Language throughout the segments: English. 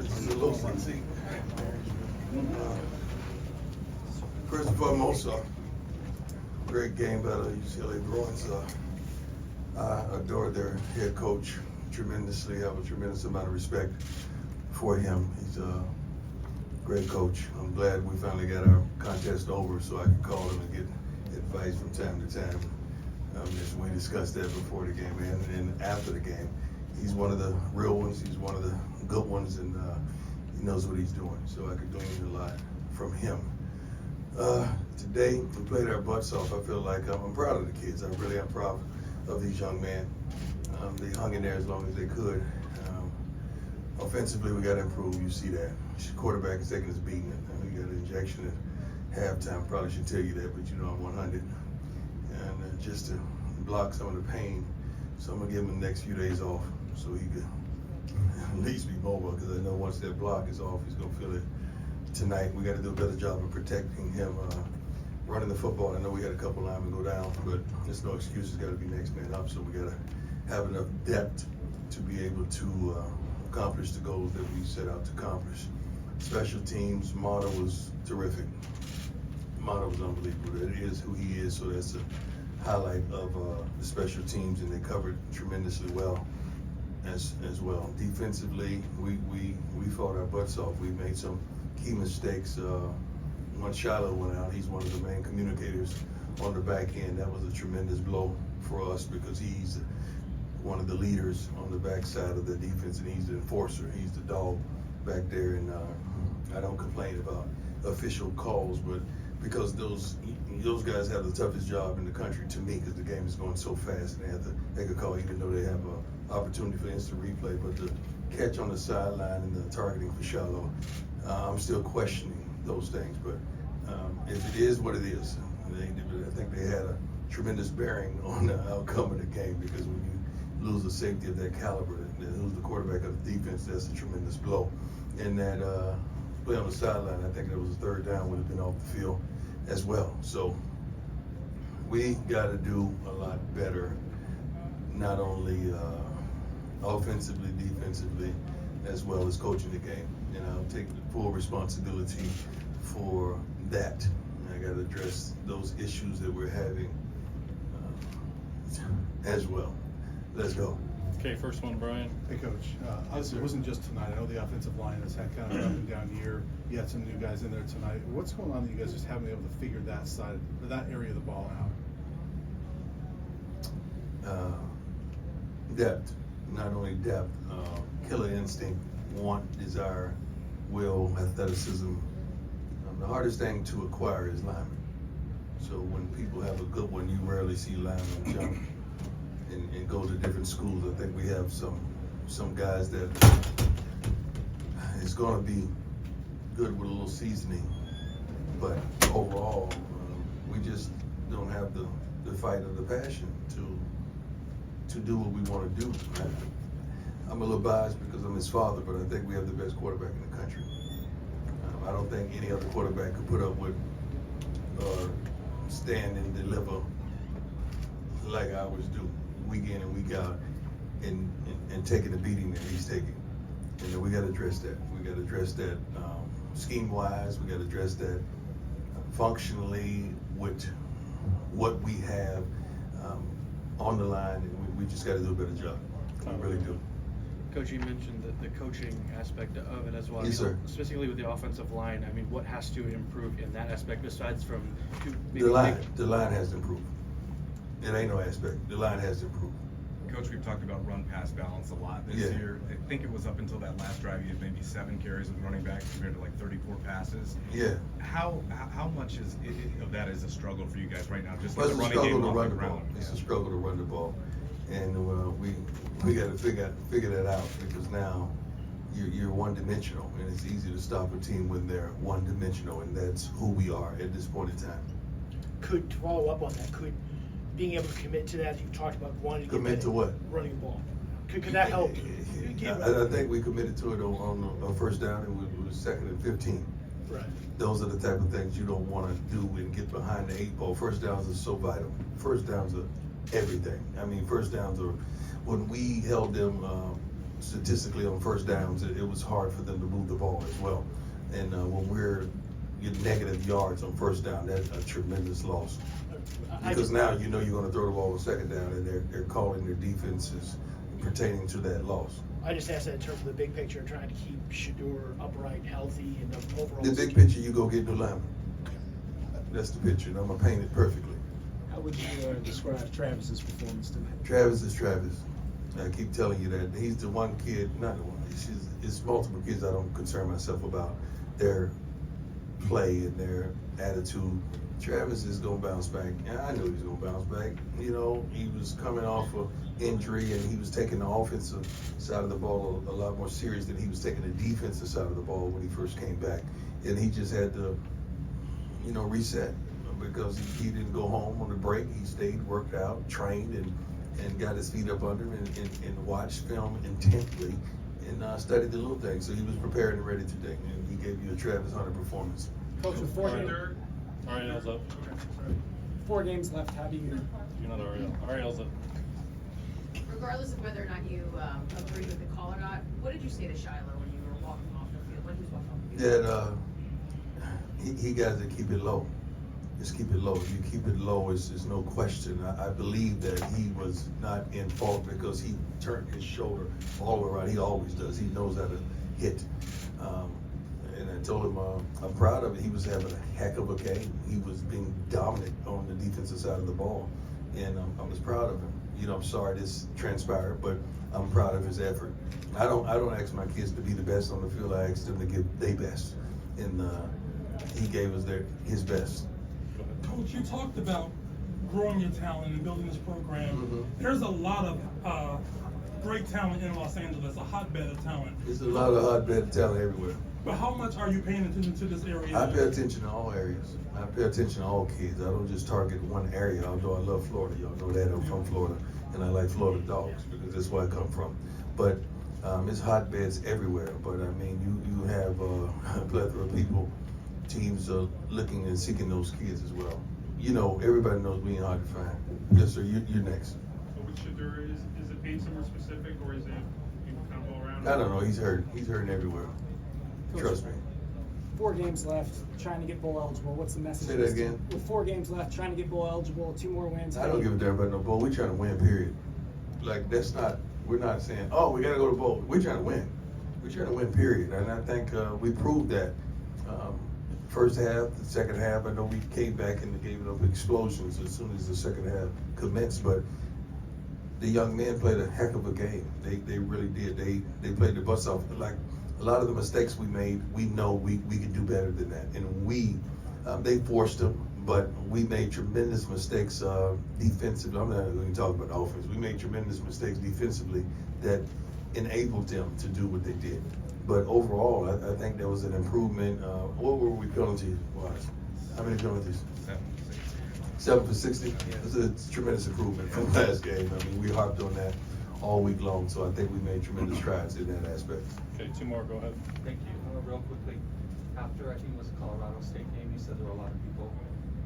It's a little sexy. First and foremost, great game by the UCLA Bruins. I adore their head coach tremendously. I have a tremendous amount of respect for him. He's a great coach. I'm glad we finally got our contest over so I could call him and get advice from time to time. As we discussed that before the game and after the game. He's one of the real ones. He's one of the good ones, and he knows what he's doing. So I could glean a lot from him. Today, we played our butts off. I feel like I'm proud of the kids. I really am proud of these young men. They hung in there as long as they could. Offensively, we got to improve. You see that. Quarterback is taking his beating. We got an injection at halftime. Probably should tell you that, but you know I'm 100. And just to block some of the pain, so I'm going to give him the next few days off so he could at least be mobile, because I know once that block is off, he's going to feel it tonight. We got to do a better job of protecting him, running the football. I know we had a couple linemen go down, but there's no excuse. It's got to be next man up, so we got to have enough depth to be able to accomplish the goals that we set out to accomplish. Special teams, Marta was terrific. Marta was unbelievable. It is who he is, so that's a highlight of the special teams, and they covered tremendously well as well. Defensively, we fought our butts off. We made some key mistakes. Once Shiloh went out, he's one of the main communicators on the back end. That was a tremendous blow for us because he's one of the leaders on the backside of the defense, and he's the enforcer. He's the dog back there, and I don't complain about official calls, but because those guys have the toughest job in the country to me, because the game is going so fast, and they could call even though they have an opportunity for instant replay. But the catch on the sideline and the targeting for Shiloh, I'm still questioning those things. But if it is what it is, I think they had a tremendous bearing on the outcome of the game, because when you lose a safety of that caliber, and lose the quarterback of the defense, that's a tremendous blow. And that play on the sideline, I think that was a third down, would have been off the field as well. So we got to do a lot better, not only offensively, defensively, as well as coaching the game. And I'll take full responsibility for that. I got to address those issues that we're having as well. Let's go. Okay, first one, Brian. Hey, Coach. Obviously, it wasn't just tonight. I know the offensive line has had kind of an up and down year. You had some new guys in there tonight. What's going on that you guys just haven't been able to figure that side, or that area of the ball out? Depth. Not only depth, killer instinct, want, desire, will, athleticism. The hardest thing to acquire is linemen. So when people have a good one, you rarely see linemen jump and go to different schools. I think we have some guys that is going to be good with a little seasoning, but overall, we just don't have the fight or the passion to do what we want to do. I'm a little biased because I'm his father, but I think we have the best quarterback in the country. I don't think any other quarterback could put up with or stand and deliver like ours do, week in and week out, and taking the beating that he's taking. And then we got to address that. We got to address that scheme-wise. We got to address that functionally with what we have on the line, and we just got to do a better job. I really do. Coach, you mentioned the coaching aspect of it as well. Yes, sir. Specifically with the offensive line, I mean, what has to improve in that aspect besides from the line has to improve. It ain't no aspect. The line has to improve. Coach, we've talked about run-pass balance a lot this year. I think it was up until that last drive, you had maybe 7 carries with running backs compared to like 34 passes. Yeah. How much of that is a struggle for you guys right now? Just Well, like the it's a running struggle game to off run the the ball. ground. It's a struggle to run the ball, and we got to figure that out, because now you're one-dimensional, and it's easy to stop a team when they're one-dimensional, and that's who we are at this point in time. To follow up on that, could being able to commit to that, you talked about wanting to Commit to what? Running the ball. Could that help? I think we committed to it on a first down, and we was 2nd and 15. Right. Those are the type of things you don't want to do and get behind the 8 ball. First downs are so vital. First downs are everything. I mean, first downs are, when we held them statistically on first downs, it was hard for them to move the ball as well. And when we're getting negative yards on first down, that's a tremendous loss. Because now you know you're going to throw the ball on second down, and they're calling their defenses pertaining to that loss. I just asked that in terms of the big picture, trying to keep Shador upright, healthy, and the overall. The big picture, you go get new linemen. That's the picture, and I'm going to paint it perfectly. How would you describe Travis's performance tonight? Travis is Travis. I keep telling you that. He's the one kid, not the one, it's multiple kids I don't concern myself about their play and their attitude. Travis is going to bounce back. And I knew he was going to bounce back. You know, he was coming off of injury, and he was taking the offensive side of the ball a lot more serious than he was taking the defensive side of the ball when he first came back. And he just had to, you know, reset, because he didn't go home on the break. He stayed, worked out, trained, and got his feet up under him and watched film intently and studied the little things. So he was prepared and ready today, and he gave you a Travis Hunter performance. Coach, with Ariel's up. 4 games left, how do you? You're not Ariel. Ariel's up. Regardless of whether or not you agree with the call or not, what did you say to Shiloh when you were walking off the field, when he was walking off the field? That he got to keep it low. Just keep it low. If you keep it low, it's no question. I believe that he was not in fault because he turned his shoulder all around. He always does. He knows how to hit. And I told him I'm proud of it. He was having a heck of a game. He was being dominant on the defensive side of the ball, and I was proud of him. You know, I'm sorry this transpired, but I'm proud of his effort. I don't ask my kids to be the best on the field. I ask them to give their best, and he gave us his best. Coach, you talked about growing your talent and building this program. Mm-hmm. There's a lot of great talent in Los Angeles, a hotbed of talent. There's a lot of hotbed talent everywhere. But how much are you paying attention to this area? I pay attention to all areas. I pay attention to all kids. I don't just target one area, although I love Florida. Y'all know that. I'm from Florida, and I like Florida dogs because that's where I come from. But it's hotbeds everywhere. But, I mean, you have a plethora of people. Teams are looking and seeking those kids as well. You know, everybody knows we ain't hard to find. Yes, sir, you're next. So with Shador, is it paid somewhere specific, or is it kind of all around? I don't know. He's hurt. He's hurting everywhere. Trust me. 4 games left, trying to get bowl eligible. What's the message? Say that again. With 4 games left, trying to get bowl eligible, 2 more wins. I don't give a damn about no bowl. We're trying to win, period. Like, that's not, we're not saying, oh, we got to go to bowl. We're trying to win. We're trying to win, period. And I think we proved that. First half, the second half, I know we came back and gave it up explosions as soon as the second half commenced, but the young men played a heck of a game. They really did. They played their butts off. Like, a lot of the mistakes we made, we know we can do better than that. And they forced them, but we made tremendous mistakes defensively. I'm not going to talk about offense. We made tremendous mistakes defensively that enabled them to do what they did. But overall, I think there was an improvement. What were we penalty-wise? How many penalties? 7 for 60. It's a tremendous improvement from last game. I mean, we harped on that all week long, so I think we made tremendous strides in that aspect. Okay, 2 more. Go ahead. Thank you. Real quickly, after I think it was the Colorado State game, you said there were a lot of people,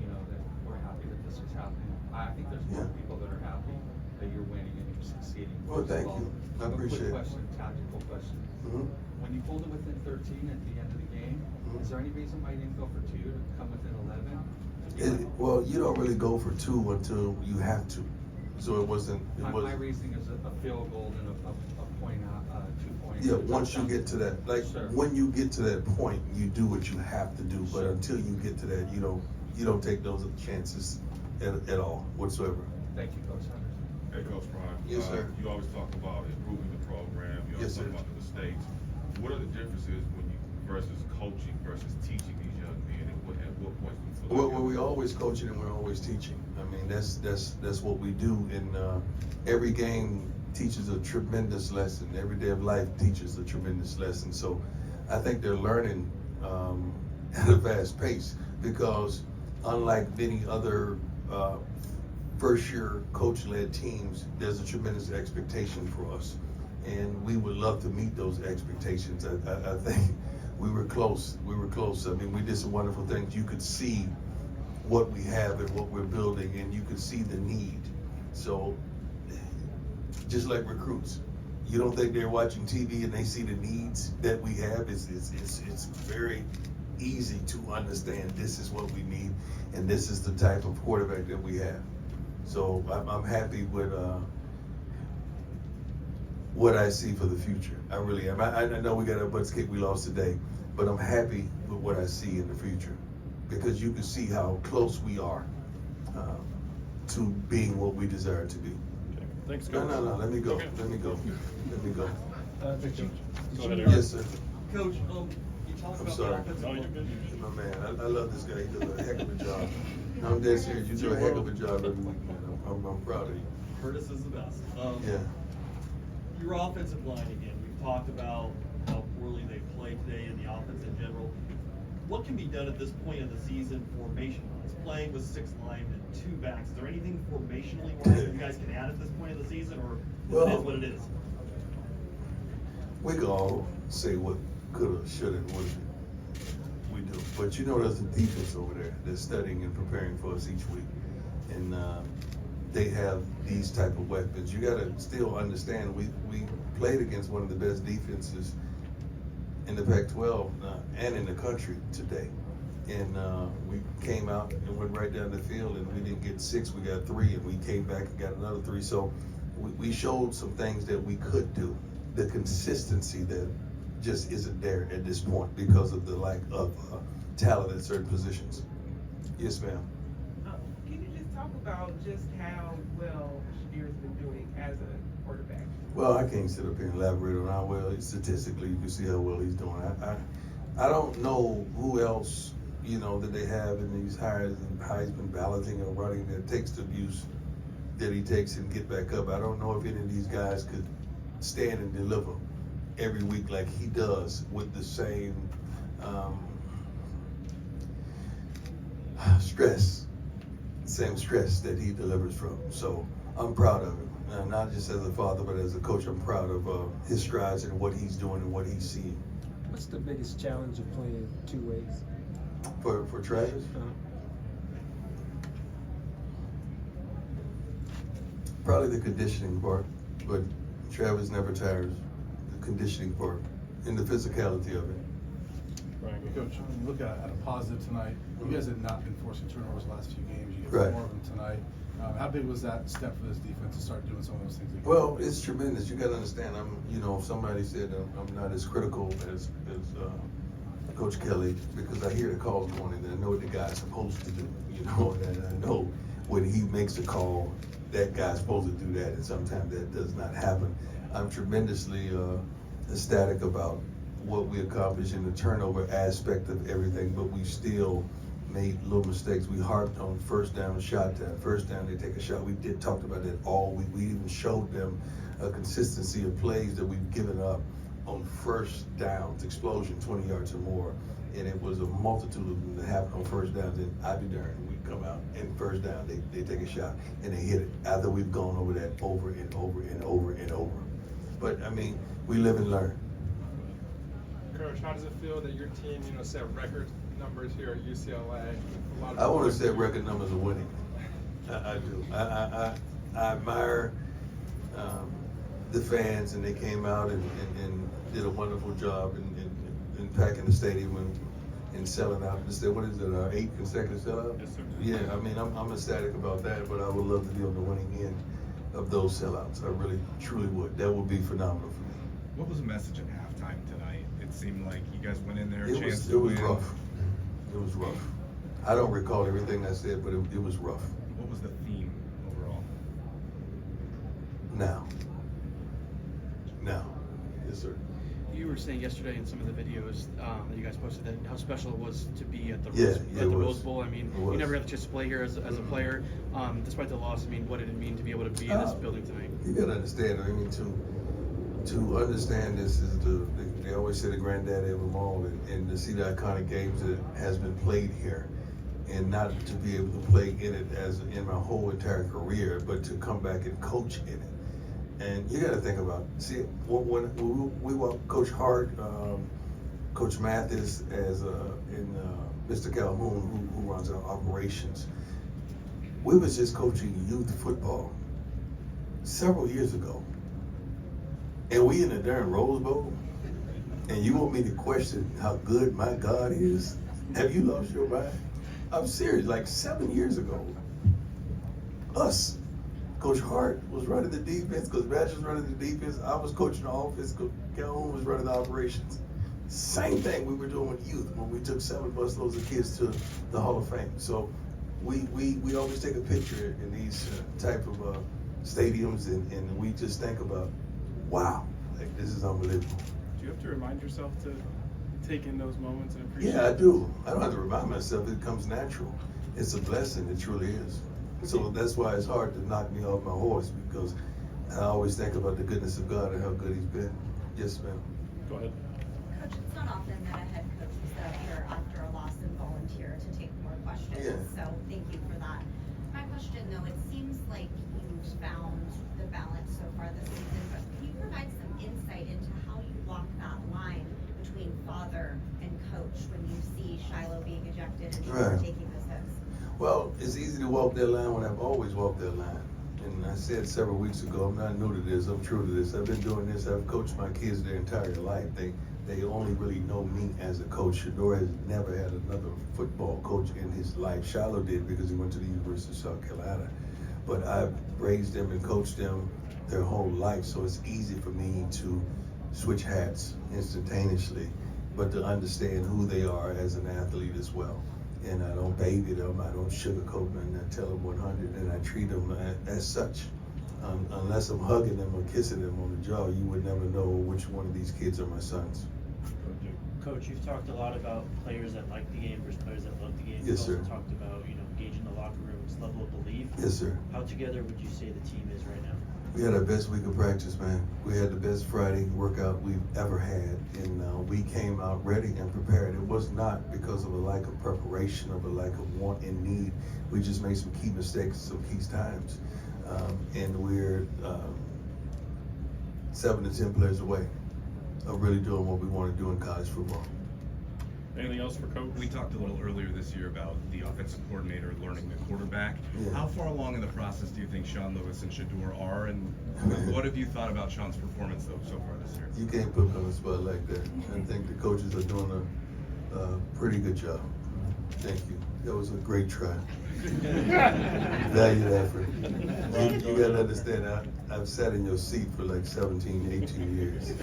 you know, that were happy that this was happening. I think there's more people that are happy that you're winning and you're succeeding. Well, thank you. I appreciate it. A quick question, tactical question. Mm-hmm. When you pulled it within 13 at the end of the game, is there any reason why you didn't go for 2 to come within 11? Well, you don't really go for 2 until you have to. So it wasn't. My reasoning is a field goal and a point out, 2 points. Yeah, once you get to that, like Sure. when you get to that point, you do what you have to do. But until you get to that, you don't take those chances at all whatsoever. Thank you, Coach Sanders. Hey, Coach Prime. Yes, sir. You always talk about improving the program. You always Yes, talk sir. about the mistakes. What are the differences versus coaching versus teaching these young men, and at what point do you feel Well, we're always coaching and we're always teaching. I mean, that's what we do. And every game teaches a tremendous lesson. Every day of life teaches a tremendous lesson. So I think they're learning at a fast pace because unlike many other first-year coach-led teams, there's a tremendous expectation for us. And we would love to meet those expectations. I think we were close. I mean, we did some wonderful things. You could see what we have and what we're building, and you could see the need. So, just like recruits, You don't think they're watching TV and they see the needs that we have? It's very easy to understand this is what we need, and this is the type of quarterback that we have. So I'm happy with what I see for the future. I really am. I know we got our butts kicked, we lost today, but I'm happy with what I see in the future, because you can see how close we are to being what we desire to be. Okay. Thanks, No, Coach. no, let me go. Okay. Let me go. Let me go. Go ahead, Aaron. Yes, sir. Coach, you talked I'm about sorry. the offensive. No, you're good. My man, I love this guy. He does a heck of a job. I'm dead serious. You do a heck of a job every week, man. I'm proud of you. Curtis is the best. Yeah. Your offensive line again, we've talked about how poorly they played today in the offense in general. What can be done at this point in the season formation-wise? Playing with 6 linemen, 2 backs, is there anything formationally-wise that you guys can add at this point in the season, or it is what it is? We can all say what coulda, shoulda, and woulda. We do. But you know there's a defense over there that's studying and preparing for us each week. And they have these type of weapons. You gotta still understand we played against one of the best defenses in the Pac-12 and in the country today. And we came out and went right down the field, and we didn't get 6, we got 3, and we came back and got another 3. So we showed some things that we could do. The consistency that just isn't there at this point because of the lack of talent at certain positions. Yes, ma'am. Can you just talk about just how well Shadir's been doing as a quarterback? Well, I can't sit up here and elaborate on how well, statistically, you can see how well he's doing. I don't know who else, that they have in these Heisman balloting or running that takes the abuse that he takes and get back up. I don't know if any of these guys could stand and deliver every week like he does with the same stress that he delivers from. So I'm proud of him, not just as a father, but as a coach. I'm proud of his strides and what he's doing and what he's seeing. What's the biggest challenge of playing 2 ways? For Travis? Probably the conditioning part, but Travis never tires. The conditioning part and the physicality of it. Hey, Coach, when you look at a positive tonight, you guys have not been forcing turnovers the last few games. You get Right. more of them tonight. How big was that step for this defense to start doing some of those things again? Well, it's tremendous. You got to understand. If somebody said I'm not as critical as Coach Kelly, because I hear the calls going in, and I know what the guy's supposed to do. And I know when he makes a call, that guy's supposed to do that, and sometimes that does not happen. I'm tremendously ecstatic about what we accomplished in the turnover aspect of everything, but we still made little mistakes. We harped on first down, shot down. First down, they take a shot. We talked about that all week. We even showed them a consistency of plays that we've given up on first downs, explosion, 20 yards or more. And it was a multitude of them that happened on first downs. And I'd be darned, we come out and first down, they take a shot and they hit it after we've gone over that over and over and over and over. But we live and learn. Coach, how does it feel that your team, set record numbers here at UCLA? I want to set record numbers of winning. I do. I admire the fans, and they came out and did a wonderful job in packing the stadium and selling out. What is it, 8 consecutive sellouts? Yes, sir. Yeah, I'm ecstatic about that, but I would love to be on the winning end of those sellouts. I really, truly would. That would be phenomenal for me. What was the message at halftime tonight? It seemed like you guys went in there, It chance was to win. rough. It was rough. I don't recall everything I said, but it was rough. What was the theme overall? Now. Yes, sir. You were saying yesterday in some of the videos that you guys posted that how special it was to be at the Yeah, Rose Bowl. It You was. never got the chance to play here as a player. Despite the loss, what did it mean to be able to be in this building tonight? You gotta understand. To understand this is they always say the granddaddy of them all, and to see the iconic games that has been played here, and not to be able to play in it as in my whole entire career, but to come back and coach in it. And you got to think about, when we walked Coach Hart, Coach Mathis, and Mr. Calhoun, who runs our operations. We was just coaching youth football several years ago. and we in the darn Rose Bowl, and you want me to question how good my God is? Have you lost your mind? I'm serious. Like 7 years ago, us, Coach Hart was running the defense, Coach Badger was running the defense, I was coaching the offense, Coach Calhoun was running the operations. Same thing we were doing with youth when we took 7 busloads of kids to the Hall of Fame. So we always take a picture in these type of stadiums, and we just think about, wow, like this is unbelievable. Do you have to remind yourself to take in those moments and appreciate? Yeah, I do. I don't have to remind myself. It comes natural. It's a blessing. It truly is. So that's why it's hard to knock me off my horse, because I always think about the goodness of God and how good He's been. Yes, ma'am. Go ahead. Coach, it's not often that a head coach will sit up here after a loss and volunteer to take more questions. Yeah. So thank you for that. My question, though, it seems like you've found the balance so far this season, but can you provide some insight into how you walk that line between father and coach when you see Shiloh being ejected and Right. taking those hits? Well, it's easy to walk that line when I've always walked that line. And I said several weeks ago, I'm not new to this, I'm true to this. I've been doing this, I've coached my kids their entire life. They only really know me as a coach. Shador has never had another football coach in his life. Shiloh did, because he went to the University of South Carolina. But I've raised them and coached them their whole life, so it's easy for me to switch hats instantaneously, but to understand who they are as an athlete as well. And I don't baby them, I don't sugarcoat them, I tell them 100, and I treat them as such. Unless I'm hugging them or kissing them on the jaw, you would never know which one of these kids are my sons. Coach, you've talked a lot about players that like the game versus players that love the game. Yes, You've also sir. talked about, engaging the locker room's level of belief. Yes, sir. How together would you say the team is right now? We had our best week of practice, man. We had the best Friday workout we've ever had, and we came out ready and prepared. It was not because of a lack of preparation, of a lack of want and need. We just made some key mistakes, some key times, and we're 7 to 10 players away of really doing what we want to do in college football. Anything else for Coach? We talked a little earlier this year about the offensive coordinator learning the quarterback. Yeah. How far along in the process do you think Sean Lewis and Shador are, and what have you thought about Sean's performance so far this year? You can't put me on the spot like that. I think the coaches are doing a pretty good job. Thank you. That was a great try. Valued effort. You gotta understand, I've sat in your seat for like 17, 18 years.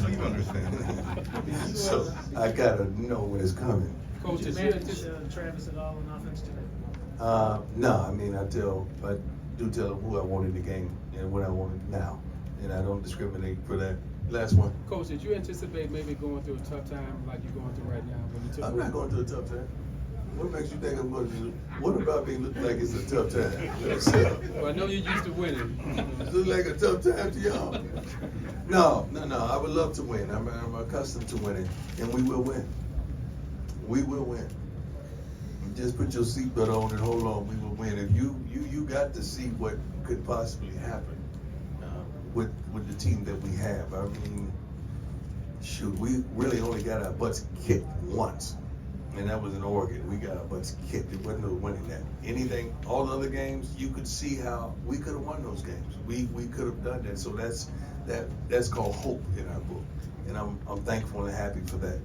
So you understand. So I gotta know when it's coming. Coach, did you anticipate Travis at all on offense today? No, I mean, I do tell them who I want in the game and what I want now. And I don't discriminate for that. Last one. Coach, did you anticipate maybe going through a tough time like you're going through right now? When you took I'm not going through a tough time. What makes you think I'm going to do? What about me look like it's a tough time? Well, I know you're used to winning. Does it look like a tough time to y'all? No. I would love to win. I'm accustomed to winning, and we will win. We will win. Just put your seatbelt on and hold on. We will win. If you got to see what could possibly happen with the team that we have. I mean, shoot, we really only got our butts kicked once. And that was in Oregon. We got our butts kicked. It wasn't no winning that. Anything, all the other games, you could see how we could have won those games. We could have done that. So that's called hope in our book. And I'm thankful and happy for that.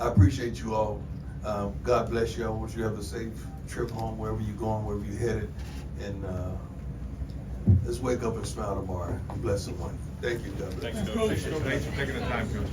I appreciate you all. God bless you. I want you to have a safe trip home, wherever you're going, wherever you're headed. And let's wake up and smile tomorrow. Bless someone. Thank you, God bless. Thanks for taking the time, Coach.